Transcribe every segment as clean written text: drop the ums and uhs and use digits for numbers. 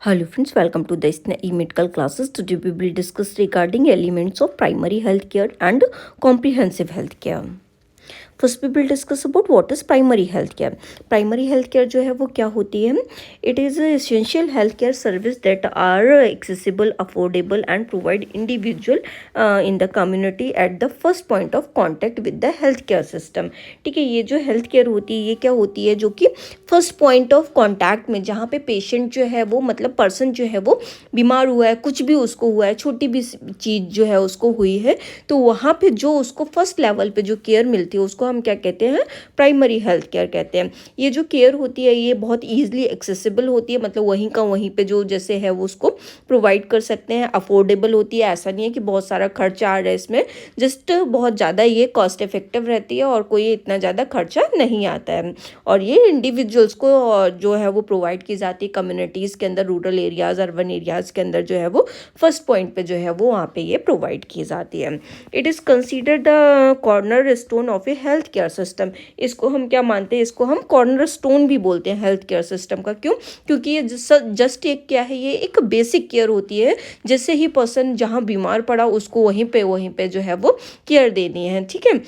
Hello friends, welcome to the e-medical classes. Today we will discuss regarding elements of primary healthcare and comprehensive healthcare. First we will discuss about what is primary health care. Primary health care जो है वो क्या होती है? It is essential health care service that are accessible, affordable and provide individual in the community at the first point of contact with the health care system. ठीक है, ये जो हेल्थ केयर होती है ये क्या होती है? जो कि फर्स्ट पॉइंट ऑफ कॉन्टैक्ट में, जहाँ पे पेशेंट जो है वो मतलब पर्सन जो है वो बीमार हुआ है, कुछ भी उसको हुआ है, छोटी भी चीज़ जो है उसको हुई है, तो वहाँ पे जो उसको फर्स्ट लेवल पे जो केयर मिलती है उसको हम क्या कहते हैं? प्राइमरी हेल्थ केयर कहते हैं. ये जो केयर होती है ये बहुत ईजिली एक्सेसिबल होती है, मतलब वहीं का वहीं पे जो जैसे है वो उसको प्रोवाइड कर सकते हैं. अफोर्डेबल होती है, ऐसा नहीं है कि बहुत सारा खर्चा आ रहा है इसमें, जस्ट बहुत ज़्यादा ये कॉस्ट इफेक्टिव रहती है और कोई इतना ज़्यादा खर्चा नहीं आता है. और ये इंडिविजुअल्स को जो है वो प्रोवाइड की जाती है कम्युनिटीज़ के अंदर, रूरल एरियाज़, अर्बन एरियाज़ के अंदर जो है वो फर्स्ट पॉइंट पे जो है वो वहाँ पे ये प्रोवाइड की जाती है. It is considered the corner stone of A health care system. इसको हम क्या मानते हैं? इसको हम कॉर्नर स्टोन भी बोलते हैं हेल्थ केयर सिस्टम का. क्यों? क्योंकि ये जस्ट एक क्या है, ये एक बेसिक केयर होती है. जैसे ही पर्सन जहाँ बीमार पड़ा उसको वहीं पे जो है वो केयर देनी है. ठीक है,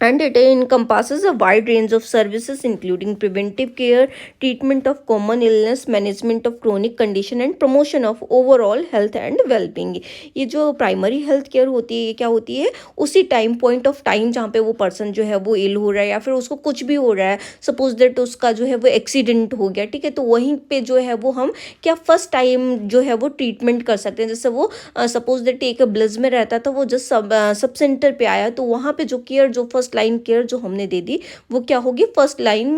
and it encompasses a wide range of services including preventive care, treatment of common illness, management of chronic condition and promotion of overall health and well-being. ये जो प्राइमरी हेल्थ केयर होती है ये क्या होती है? उसी टाइम, पॉइंट ऑफ टाइम जहाँ पे वो पर्सन जो है वो इल हो रहा है या फिर उसको कुछ भी हो रहा है, सपोज दैट उसका जो है वो एक्सीडेंट हो गया, ठीक है, तो वहीं पे जो है वो हम क्या फर्स्ट टाइम जो है वो ट्रीटमेंट कर सकते हैं. जैसे वो सपोज दैट एक ब्लिज में रहता था, वो जस्ट सब सेंटर पे आया, तो वहाँ पे जो केयर, जो फर्स्ट लाइन केयर जो हमने दे दी वो क्या होगी? फर्स्ट लाइन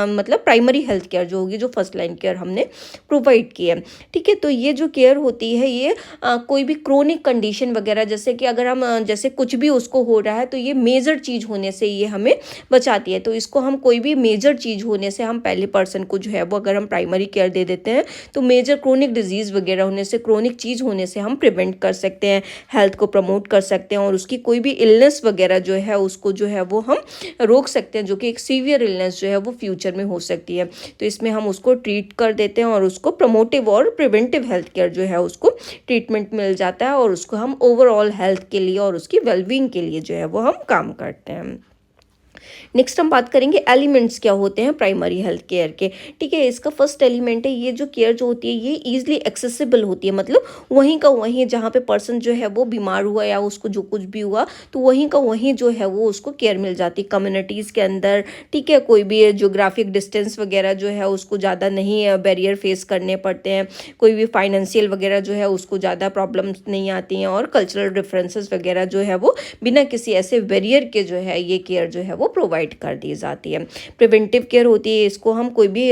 मतलब प्राइमरी हेल्थ केयर जो होगी, जो फर्स्ट लाइन केयर हमने प्रोवाइड की है. ठीक है, तो ये जो केयर होती है ये कोई भी क्रोनिक कंडीशन वगैरह, जैसे कि अगर हम जैसे कुछ भी उसको हो रहा है तो ये मेजर चीज़ होने से ये हमें बचाती है. तो इसको हम कोई भी मेजर चीज़ होने से हम पहले पर्सन को जो है वो अगर हम प्राइमरी केयर दे देते हैं तो मेजर क्रोनिक डिजीज़ वगैरह होने से, क्रोनिक चीज़ होने से हम प्रिवेंट कर सकते हैं, हेल्थ को प्रमोट कर सकते हैं और उसकी कोई भी इलनेस वगैरह जो है उसको जो है वो हम रोक सकते हैं, जो कि एक सीवियर इलनेस जो है वो फ्यूचर में हो सकती है. तो इसमें हम उसको ट्रीट कर देते हैं और उसको प्रमोटिव और प्रिवेंटिव हेल्थ केयर जो है उसको ट्रीटमेंट मिल जाता है और उसको हम ओवरऑल हेल्थ के लिए और उसकी वेलबींग के लिए जो है वो हम काम करते हैं. नेक्स्ट हम बात करेंगे एलिमेंट्स क्या होते हैं प्राइमरी हेल्थ केयर के. ठीक है, इसका फर्स्ट एलिमेंट है ये जो केयर जो होती है ये ईजिली एक्सेसिबल होती है, मतलब वहीं का वहीं जहाँ पे पर्सन जो है वो बीमार हुआ या उसको जो कुछ भी हुआ तो वहीं का वहीं जो है वो उसको केयर मिल जाती है कम्युनिटीज़ के अंदर. ठीक है, कोई भी ज्योग्राफिक डिस्टेंस वगैरह जो है उसको ज़्यादा नहीं बैरियर फेस करने पड़ते हैं, कोई भी फाइनेंशियल वगैरह जो है उसको ज़्यादा प्रॉब्लम्स नहीं आती हैं और कल्चरल डिफरेंसेस वगैरह जो है वो बिना किसी ऐसे बैरियर के जो है ये केयर जो है वो प्रोवाइड कर दी जाती है. प्रिवेंटिव केयर होती है, इसको हम कोई भी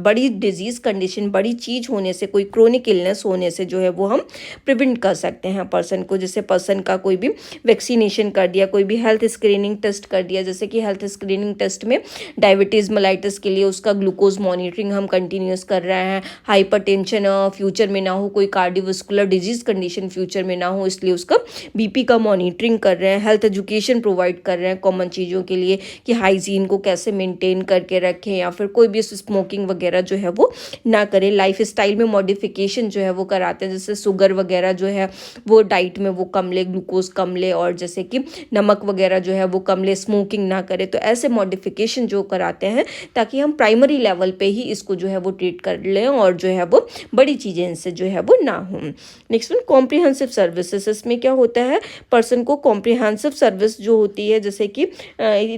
बड़ी डिजीज़ कंडीशन, बड़ी चीज़ होने से, कोई क्रोनिक इलनेस होने से जो है वो हम प्रिवेंट कर सकते हैं पर्सन को. जैसे पर्सन का कोई भी वैक्सीनेशन कर दिया, कोई भी हेल्थ स्क्रीनिंग टेस्ट कर दिया, जैसे कि हेल्थ स्क्रीनिंग टेस्ट में डायबिटीज़ मेलाइटिस के लिए उसका ग्लूकोज मॉनिटरिंग हम कंटिन्यूस कर रहे हैं, हाइपरटेंशन फ्यूचर में ना हो, कोई कार्डियोवास्कुलर डिजीज़ कंडीशन फ्यूचर में ना हो इसलिए उसका बीपी का मॉनिटरिंग कर रहे हैं, हेल्थ एजुकेशन प्रोवाइड कर रहे हैं कॉमन चीज़ों के लिए कि हाइजीन को कैसे मेंटेन करके रखें या फिर कोई भी स्मोकिंग वगैरह जो है वो ना करें. लाइफ स्टाइल में मॉडिफिकेशन जो है वो कराते हैं, जैसे शुगर वगैरह जो है वो डाइट में वो कम ले, ग्लूकोज कम ले और जैसे कि नमक वगैरह जो है वो कम ले, स्मोकिंग ना करे. तो ऐसे मॉडिफिकेशन जो कराते हैं ताकि हम प्राइमरी लेवल पे ही इसको जो है वो ट्रीट कर लें और जो है वो बड़ी चीज़ें इनसे जो है वो ना हों. Next one comprehensive services. इसमें क्या होता है? पर्सन को कॉम्प्रिहेंसिव सर्विस जो होती है, जैसे कि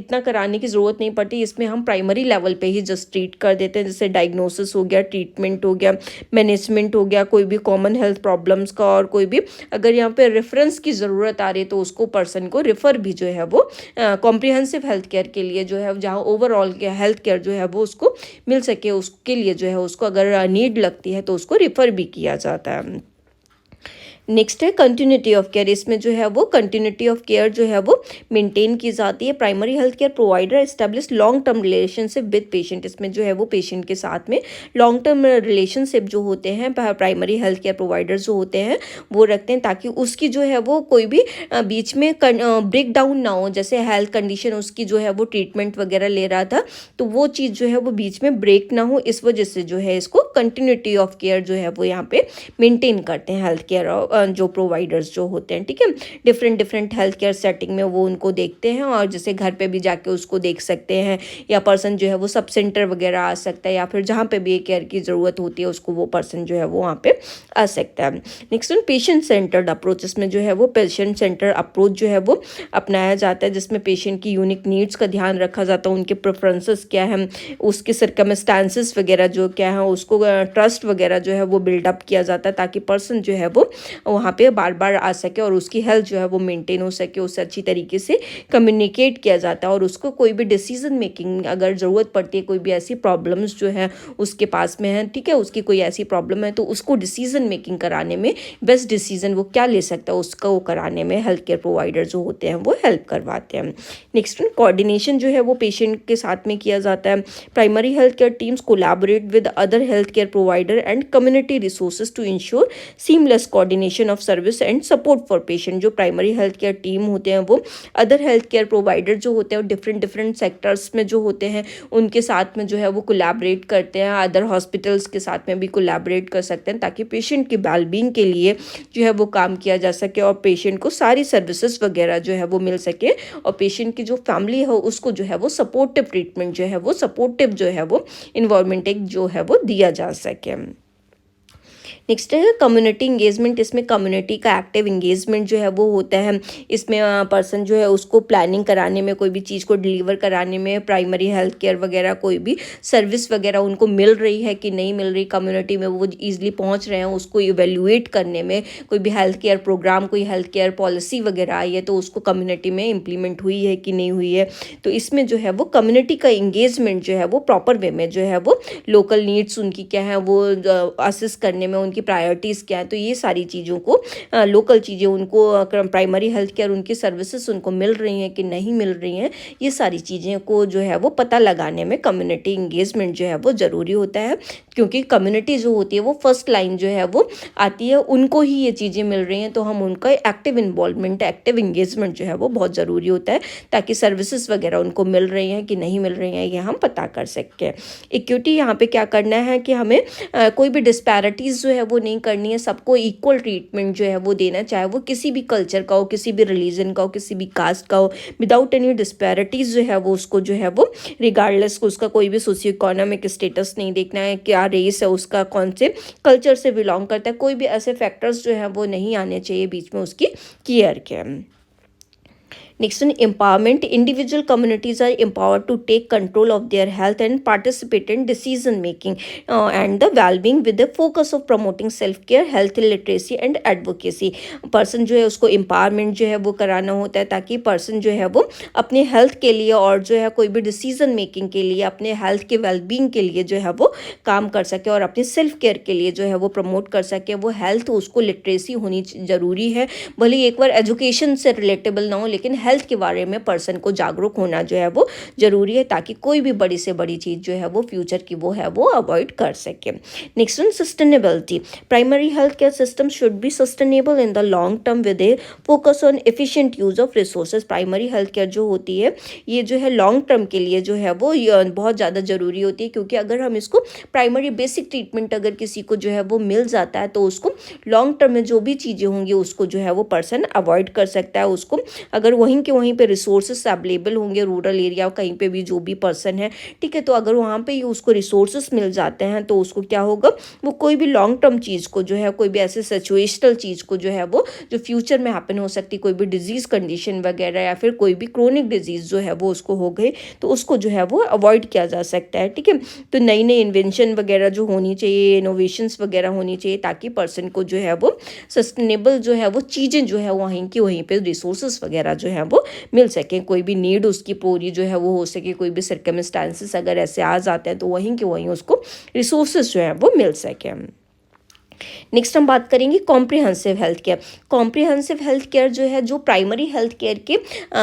इतना कराने की ज़रूरत नहीं पड़ती, इसमें हम प्राइमरी लेवल पे ही जस्ट ट्रीट कर देते हैं. जैसे डायग्नोसिस हो गया, ट्रीटमेंट हो गया, मैनेजमेंट हो गया, कोई भी कॉमन हेल्थ प्रॉब्लम्स का, और कोई भी अगर यहाँ पे रेफरेंस की ज़रूरत आ रही है तो उसको पर्सन को रेफ़र भी जो है वो कॉम्प्रिहेंसिव हेल्थ केयर के लिए जो है, जहाँ ओवरऑल हेल्थ केयर जो है वो उसको मिल सके उसके लिए जो है उसको अगर नीड लगती है तो उसको रेफ़र भी किया जाता है. नेक्स्ट है कंटिन्यूटी ऑफ केयर। इसमें जो है वो कंटिन्यूटी ऑफ केयर जो है वो मेंटेन की जाती है। Primary health care provider establish long term relationship with patient. इसमें जो है वो पेशेंट के साथ में लॉन्ग टर्म रिलेशनशिप जो होते हैं प्राइमरी हेल्थ केयर प्रोवाइडर्स जो होते हैं वो रखते हैं, ताकि उसकी जो है वो कोई भी बीच में ब्रेक डाउन ना हो। जैसे हेल्थ कंडीशन उसकी जो है वो ट्रीटमेंट वगैरह ले रहा था, तो वो चीज़ जो है वो बीच में ब्रेक ना हो, इस वजह से जो है इसको कंटिन्यूटी ऑफ केयर जो है वो यहाँ पे मेंटेन करते हैं हेल्थ केयर जो प्रोवाइडर्स जो होते हैं। ठीक है, different different health care setting में वो उनको देखते हैं, और जैसे घर पे भी जाके उसको देख सकते हैं, या पर्सन जो है वो सब सेंटर वगैरह आ सकता है, या फिर जहाँ पे भी केयर की ज़रूरत होती है उसको वो पर्सन जो है वो वहाँ पे आ सकता है। Next patient centred approach. इसमें जो है वो पेशेंट सेंटर अप्रोच जो है वो अपनाया जाता है, जिसमें पेशेंट की यूनिक नीड्स का ध्यान रखा जाता है, उनके प्रेफरेंसेस क्या है, उसके सर्कमस्टांसेस वगैरह जो क्या है, उसको ट्रस्ट वगैरह जो है वो बिल्डअप किया जाता है, ताकि पर्सन जो है वो वहाँ पे बार बार आ सके और उसकी हेल्थ जो है वो मेंटेन हो सके। उससे अच्छी तरीके से कम्युनिकेट किया जाता है, और उसको कोई भी डिसीजन मेकिंग अगर ज़रूरत पड़ती है, कोई भी ऐसी प्रॉब्लम्स जो है उसके पास में है, ठीक है, उसकी कोई ऐसी प्रॉब्लम है, तो उसको डिसीजन मेकिंग कराने में बेस्ट डिसीजन वो क्या ले सकता है उसका वो कराने में हेल्थ केयर प्रोवाइडर जो होते हैं वो हेल्प करवाते हैं। नेक्स्ट कोऑर्डिनेशन जो है वो पेशेंट के साथ में किया जाता है। Primary health care teams collaborate with other health care provider and community resources to ensure seamless coordination of service and support for patient. जो प्राइमरी हेल्थ केयर टीम होते हैं वो अदर हेल्थ केयर प्रोवाइडर जो होते हैं different different sectors में जो होते हैं उनके साथ में जो है वो कोलैबोरेट करते हैं, अदर हॉस्पिटल्स के साथ में भी कोलैबोरेट कर सकते हैं, ताकि पेशेंट की वेलबींग के लिए जो है वो काम किया जा सके, और पेशेंट को सारी सर्विसेज वगैरह जो है वो मिल सके, और पेशेंट की जो फैमिली हो उसको जो है वो सपोर्टिव ट्रीटमेंट जो है वो सपोर्टिव जो है वो इन्वायरमेंट एक जो है वो दिया जा सके। नेक्स्ट है कम्युनिटी इंगेजमेंट। इसमें कम्युनिटी का एक्टिव इंगेजमेंट जो है वो होता है। इसमें पर्सन जो है उसको प्लानिंग कराने में, कोई भी चीज़ को डिलीवर कराने में, प्राइमरी हेल्थ केयर वगैरह कोई भी सर्विस वगैरह उनको मिल रही है कि नहीं मिल रही, कम्युनिटी में वो ईजिली पहुंच रहे हैं, उसको इवेल्युएट करने में, कोई भी हेल्थ केयर प्रोग्राम, कोई हेल्थ केयर पॉलिसी वगैरह आई है तो उसको कम्युनिटी में इम्प्लीमेंट हुई है कि नहीं हुई है। तो इसमें जो है वो कम्युनिटी का इंगेजमेंट जो है वो प्रॉपर वे में जो है वो लोकल नीड्स उनकी क्या है वो असिस्ट करने में, उनकी प्रायोरिटीज़ क्या है, तो ये सारी चीज़ों को लोकल चीज़ें उनको प्राइमरी हेल्थ केयर उनकी सर्विसेज उनको मिल रही हैं कि नहीं मिल रही हैं, ये सारी चीज़ें को जो है वो पता लगाने में कम्युनिटी इंगेजमेंट जो है वो ज़रूरी होता है, क्योंकि कम्युनिटी जो होती है वो फर्स्ट लाइन जो है वो आती है, उनको ही ये चीज़ें मिल रही हैं, तो हम उनका एक्टिव इन्वॉल्वमेंट, एक्टिव इंगेजमेंट जो है वो बहुत ज़रूरी होता है, ताकि सर्विसेज वगैरह उनको मिल रही हैं कि नहीं मिल रही हैं ये हम पता कर सकें। इक्विटी यहाँ पे क्या करना है कि हमें कोई भी डिस्पैरिटीज़ जो है वो नहीं करनी है, सबको इक्वल ट्रीटमेंट जो है वो देना, चाहे वो किसी भी कल्चर का हो, किसी भी रिलीजन का हो, किसी भी कास्ट का हो, विदाउट एनी डिस्पैरिटीज़ जो है वो उसको जो है वो रिगार्डलेस उसका कोई भी सोशियो इकोनॉमिक स्टेटस नहीं देखना है, क्या रेस है उसका, कौन से कल्चर से बिलोंग करता है, कोई भी ऐसे फैक्टर्स जो है वो नहीं आने चाहिए बीच में उसकी केयर के। Next one, empowerment. Individual communities are empowered to take control of their health and participate in decision making and the well-being with the focus of promoting self-care, health literacy and advocacy. Person जो है उसको empowerment जो है वो कराना होता है, ताकि पर्सन जो है वो अपने हेल्थ के लिए और जो है कोई भी डिसीजन मेकिंग के लिए, अपने हेल्थ के वेलबींग के लिए जो है वो काम कर सके, और अपने सेल्फ केयर के लिए जो है वो प्रमोट कर सके। वो हेल्थ उसको लिटरेसी होनी ज़रूरी है, भले एक बार एजुकेशन से रिलेटेबल ना हो, लेकिन हेल्थ के बारे में पर्सन को जागरूक होना जो है वो ज़रूरी है, ताकि कोई भी बड़ी से बड़ी चीज़ जो है वो फ्यूचर की वो है वो अवॉइड कर सके। Next one, sustainability. Primary health care system should be sustainable in the long term with A focus on efficient use of resources. Primary health care जो होती है ये जो है लॉन्ग टर्म के लिए जो है वो बहुत ज़्यादा ज़रूरी होती है, क्योंकि अगर हम इसको प्राइमरी बेसिक ट्रीटमेंट अगर किसी को जो है वो मिल जाता है, तो उसको लॉन्ग टर्म में जो भी चीज़ें होंगी उसको जो है वो पर्सन अवॉइड कर सकता है। उसको अगर वहीं के वहीं पे रिसोर्सेस अवेलेबल होंगे, रूरल एरिया कहीं पे भी जो भी पर्सन है, ठीक है, तो अगर वहाँ पे ही उसको रिसोर्सेस मिल जाते हैं तो उसको क्या होगा, वो कोई भी लॉन्ग टर्म चीज़ को जो है, कोई भी ऐसे सिचुएशनल चीज़ को जो है वो जो फ्यूचर में हैपन हो सकती, कोई भी डिजीज़ कंडीशन वगैरह या फिर कोई भी क्रोनिक डिजीज़ जो है वो उसको हो गई, तो उसको जो है वो अवॉइड किया जा सकता है। ठीक है, तो नई नई इन्वेंशन वगैरह जो होनी चाहिए, इनोवेशंस वगैरह होनी चाहिए, ताकि पर्सन को जो है वो सस्टेनेबल जो है वो चीज़ें जो है वहीं की वहीं पे रिसोर्सेस वगैरह जो है वो मिल सके, कोई भी नीड उसकी पूरी जो है वो हो सके, कोई भी सर्कमस्टांसेस अगर ऐसे आ जाते हैं तो वहीं के वहीं उसको रिसोर्सेस जो है वो मिल सके। नेक्स्ट हम बात करेंगे comprehensive health care. Comprehensive health care जो है, जो प्राइमरी हेल्थ केयर के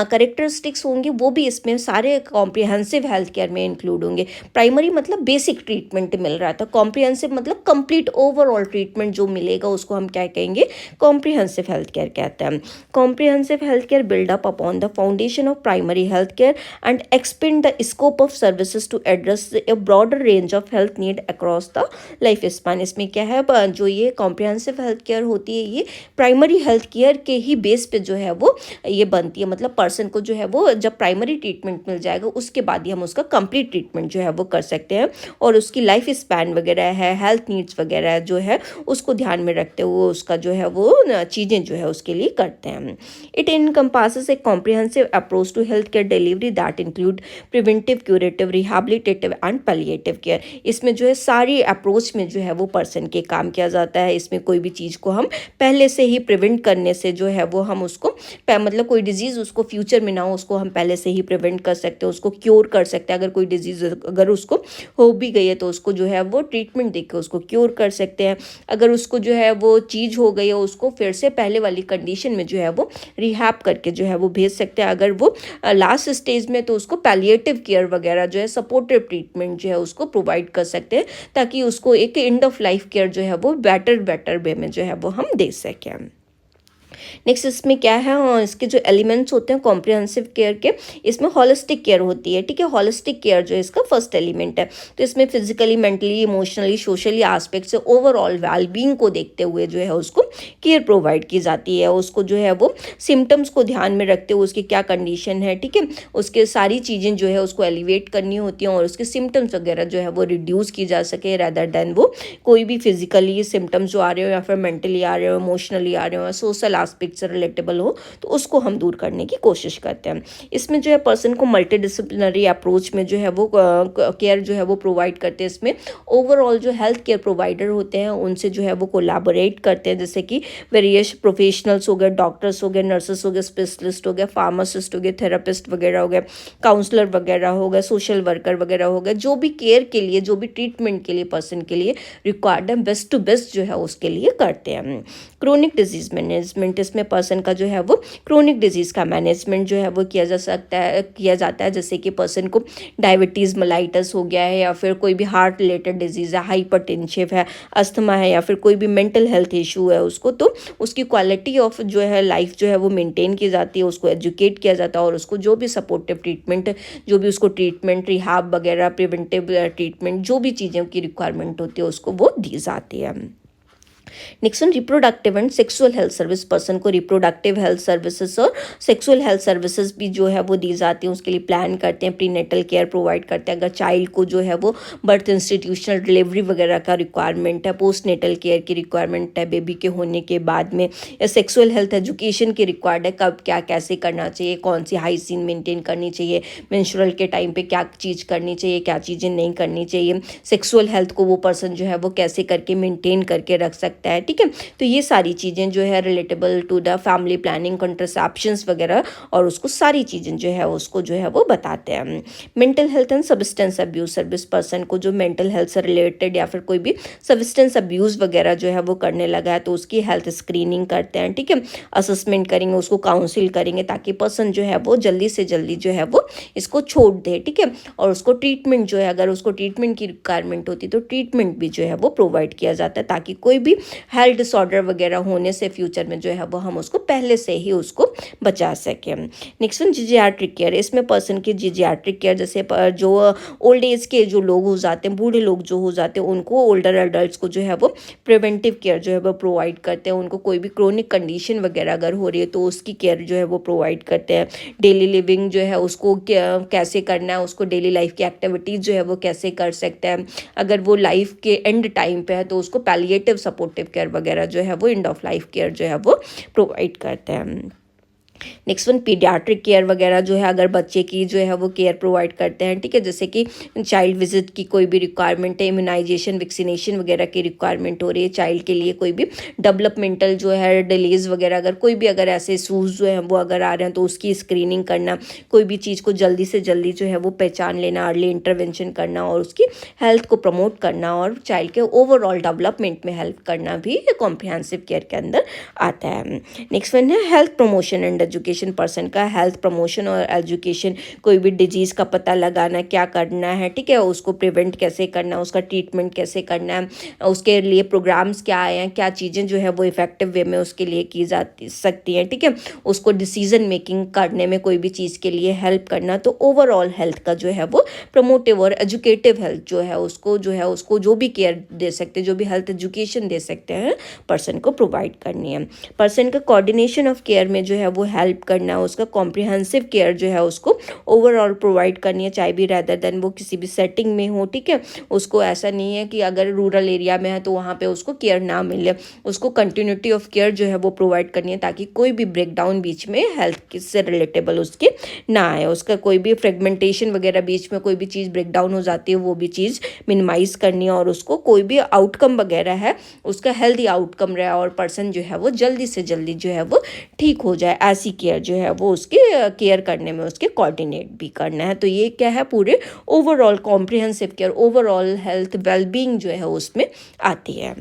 करेक्टरिस्टिक्स होंगे वो भी इसमें सारे कॉम्प्रिहेंसिव हेल्थ केयर में इंक्लूड होंगे। प्राइमरी मतलब बेसिक ट्रीटमेंट मिल रहा था, कॉम्प्रिहेंसिव मतलब कंप्लीट ओवरऑल ट्रीटमेंट जो मिलेगा उसको हम क्या कहेंगे, कॉम्प्रिहेंसिव हेल्थ केयर कहते हैं। Comprehensive health care build up upon the foundation of primary health care and expand the scope of services to address a broader range of health need across the life span. इसमें क्या है, जो ये comprehensive health care होती है ये primary health care के ही base पे जो है वो ये बनती है। मतलब पर्सन को जो है वो जब प्राइमरी ट्रीटमेंट मिल जाएगा उसके बाद ही हम उसका कंप्लीट ट्रीटमेंट जो है वो कर सकते हैं, और उसकी लाइफ स्पैन वगैरह है, हेल्थ नीड्स वगैरह जो है उसको ध्यान में रखते हुए उसका जो है वो चीज़ें जो है उसके लिए करते हैं। It encompasses a comprehensive approach to health care delivery that include preventive, curative, rehabilitative and palliative care. इसमें जो है सारी अप्रोच में जो है वो पर्सन के काम किया जाता है। इसमें कोई भी चीज़ को हम पहले से ही प्रिवेंट करने से जो है वो हम उसको मतलब कोई डिजीज़ उसको फ्यूचर में ना हो उसको हम पहले से ही प्रिवेंट कर सकते हैं, उसको क्योर कर सकते हैं। अगर कोई डिजीज़ अगर उसको हो भी गई है तो उसको जो है वो ट्रीटमेंट देकर उसको क्योर कर सकते हैं। अगर उसको जो है वो चीज़ हो गई है उसको फिर से पहले वाली कंडीशन में जो है वो रिहैब करके जो है वो भेज सकते हैं। अगर वो लास्ट स्टेज में तो उसको पैलिएटिव केयर वगैरह जो है सपोर्टिव ट्रीटमेंट जो है उसको प्रोवाइड कर सकते हैं, ताकि उसको एक एंड ऑफ लाइफ केयर जो है वो बेटर वे में जो है वो हम दे सकें। नेक्स्ट इसमें क्या है, इसके जो एलिमेंट्स होते हैं कॉम्प्रिहेंसिव केयर के, इसमें होलिस्टिक केयर होती है। ठीक है, होलिस्टिक केयर जो है इसका फर्स्ट एलिमेंट है। तो इसमें physically, mentally, emotionally, socially aspect से ओवरऑल वेलबींग को देखते हुए जो है उसको केयर प्रोवाइड की जाती है। उसको जो है वो सिम्टम्स को ध्यान में रखते हुए उसकी क्या कंडीशन है, ठीक है, उसके सारी चीज़ें जो है उसको एलिवेट करनी होती हैं और उसके सिम्टम्स वगैरह जो है वो रिड्यूस की जा सके, रैदर देन वो कोई भी फिजिकली सिम्टम्स जो आ रहे हो या फिर मेंटली आ रहे हो, इमोशनली आ रहे हो, सोशल एस्पेक्ट से रिलेटेबल हो, तो उसको हम दूर करने की कोशिश करते हैं। इसमें जो है पर्सन को मल्टी डिसिप्लिनरी अप्रोच में जो है वो केयर जो है वो प्रोवाइड करते हैं। इसमें ओवरऑल जो हेल्थ केयर प्रोवाइडर होते हैं उनसे जो है वो कोलैबोरेट करते हैं, जैसे कि वेरियस प्रोफेशनल्स हो गए, डॉक्टर्स हो गए, नर्सेस हो गए, स्पेशलिस्ट हो गए, फार्मासिस्ट हो गए, थेरेपिस्ट वगैरह हो गए, काउंसलर वगैरह हो गए, सोशल वर्कर वगैरह हो गए, जो भी केयर के लिए, जो भी ट्रीटमेंट के लिए पर्सन के लिए रिक्वायर्ड है बेस्ट टू बेस्ट जो है उसके लिए करते हैं। क्रोनिक डिजीज़ मैनेजमेंट, इसमें पर्सन का जो है वो क्रोनिक डिजीज़ का मैनेजमेंट जो है वो किया जाता है, जैसे कि पर्सन को डायबिटीज़ मेलाइटस हो गया है या फिर कोई भी हार्ट रिलेटेड डिजीज़ है, हाइपरटेंशन है, अस्थमा है या फिर कोई भी मेंटल हेल्थ इशू है उसको, तो उसकी क्वालिटी ऑफ जो है लाइफ जो है वो मेंटेन की जाती है, उसको एजुकेट किया जाता है और उसको जो भी सपोर्टिव ट्रीटमेंट, जो भी उसको ट्रीटमेंट, रिहैब वगैरह, प्रिवेंटिव ट्रीटमेंट, जो भी चीज़ों की रिक्वायरमेंट होती है उसको वो दी जाती है। Next one reproductive and sexual health service. Person को रिप्रोडक्टिव हेल्थ सर्विसेज और सेक्सुअल हेल्थ सर्विसेज भी जो है वो दी जाती हैं, उसके लिए प्लान करते हैं, प्रीनेटल केयर प्रोवाइड करते हैं। अगर चाइल्ड को जो है वो बर्थ इंस्टीट्यूशनल डिलीवरी वगैरह का रिक्वायरमेंट है, पोस्ट नेटल केयर की रिक्वायरमेंट है बेबी के होने के बाद में, या सेक्सुअल हेल्थ एजुकेशन की रिक्वायर्ड है, कब क्या कैसे करना चाहिए, कौन सी हाइजीन मेंटेन करनी चाहिए, मेंस्ट्रुअल के टाइम पे क्या चीज़ करनी चाहिए, क्या चीज़ें नहीं करनी चाहिए, सेक्सुअल हेल्थ को वो पर्सन जो है वो कैसे करके मेंटेन करके रख सकता है। ठीक है, तो ये सारी चीज़ें जो है relatable to the family planning, contraceptions वगैरह, और उसको सारी चीज़ें जो है उसको जो है वो बताते हैं। Mental health and substance abuse service. Person को जो मेंटल हेल्थ से रिलेटेड या फिर कोई भी सब्सटेंस अब्यूज़ वगैरह जो है वो करने लगा है तो उसकी हेल्थ स्क्रीनिंग करते हैं। ठीक है, असेसमेंट करेंगे, उसको काउंसिल करेंगे ताकि पर्सन जो है वो जल्दी से जल्दी जो है वो इसको छोड़ दे। ठीक है, और उसको ट्रीटमेंट जो है, अगर उसको ट्रीटमेंट की रिक्वायरमेंट होती तो ट्रीटमेंट भी जो है वो प्रोवाइड किया जाता है, ताकि कोई भी हेल्थ डिसऑर्डर वगैरह होने से फ्यूचर में जो है वो हम उसको पहले से ही उसको बचा सकें। Next one geriatric care. इसमें पर्सन की जीजियाट्रिक केयर, जैसे जो ओल्ड एज के जो लोग हो जाते हैं, बूढ़े लोग जो हो जाते हैं, उनको, ओल्डर एडल्ट्स को जो है वो प्रिवेंटिव केयर जो है वो प्रोवाइड करते हैं। उनको कोई भी क्रोनिक कंडीशन वगैरह अगर हो रही है तो उसकी केयर जो है वो प्रोवाइड करते हैं। डेली लिविंग जो है उसको कैसे करना है, उसको डेली लाइफ की एक्टिविटीज़ जो है वो कैसे कर सकते हैं, अगर वो लाइफ के एंड टाइम पे है तो उसको पैलिएटिव सपोर्टिव केयर वगैरह जो है वो एंड ऑफ लाइफ केयर जो है वो प्रोवाइड करते हैं। नेक्स्ट वन पीडियाट्रिक केयर वगैरह जो है, अगर बच्चे की जो है वो केयर प्रोवाइड करते हैं, ठीक है, जैसे कि चाइल्ड विजिट की कोई भी रिक्वायरमेंट है, इम्यूनाइजेशन वैक्सीनेशन वगैरह की रिक्वायरमेंट हो रही है चाइल्ड के लिए, कोई भी डेवलपमेंटल जो है डिलीज वगैरह, अगर कोई भी अगर ऐसे इशूज़ जो हैं वो अगर आ रहे हैं तो उसकी स्क्रीनिंग करना, कोई भी चीज़ को जल्दी से जल्दी जो है वो पहचान लेना, अर्ली इंटरवेंशन करना और उसकी हेल्थ को प्रमोट करना और चाइल्ड के ओवरऑल डेवलपमेंट में हेल्प करना भी कॉम्प्रिहेंसिव केयर के अंदर आता है। नेक्स्ट वन है health promotion and education. Person का हेल्थ प्रमोशन और एजुकेशन, कोई भी डिजीज़ का पता लगाना, क्या करना है, ठीक है, उसको प्रिवेंट कैसे करना, उसका ट्रीटमेंट कैसे करना है, उसके लिए प्रोग्राम्स क्या आए हैं, क्या चीज़ें जो है वो इफ़ेक्टिव वे में उसके लिए की जा सकती हैं, ठीक है, उसको डिसीजन मेकिंग करने में कोई भी चीज़ के लिए हेल्प करना। तो ओवरऑल हेल्थ का जो है वो प्रमोटिव और एजुकेटिव हेल्थ जो है उसको जो भी केयर दे सकते हैं, जो भी हेल्थ एजुकेशन दे सकते हैं, पर्सन को प्रोवाइड करनी है। पर्सन का कोऑर्डिनेशन ऑफ केयर में जो है वो हेल्प करना, उसका कॉम्प्रिहेंसिव केयर जो है उसको ओवरऑल प्रोवाइड करनी है, चाहे भी रेदर देन वो किसी भी सेटिंग में हो, ठीक है, उसको ऐसा नहीं है कि अगर रूरल एरिया में है तो वहाँ पे उसको केयर ना मिले, उसको कंटिन्यूटी ऑफ केयर जो है वो प्रोवाइड करनी है ताकि कोई भी ब्रेकडाउन बीच में हेल्थ से रिलेटेबल उसके ना आए, उसका कोई भी फ्रेगमेंटेशन वगैरह बीच में कोई भी चीज़ ब्रेकडाउन हो जाती है वो भी चीज़ मिनिमाइज़ करनी है और उसको कोई भी आउटकम वगैरह है उसका हेल्दी आउटकम रहे और पर्सन जो है वो जल्दी से जल्दी जो है वो ठीक हो जाए, ऐसी केयर जो है वो उसके केयर करने में उसके कोऑर्डिनेट भी करना है। तो ये क्या है, पूरे overall comprehensive care, overall health wellbeing जो है उसमें आती है।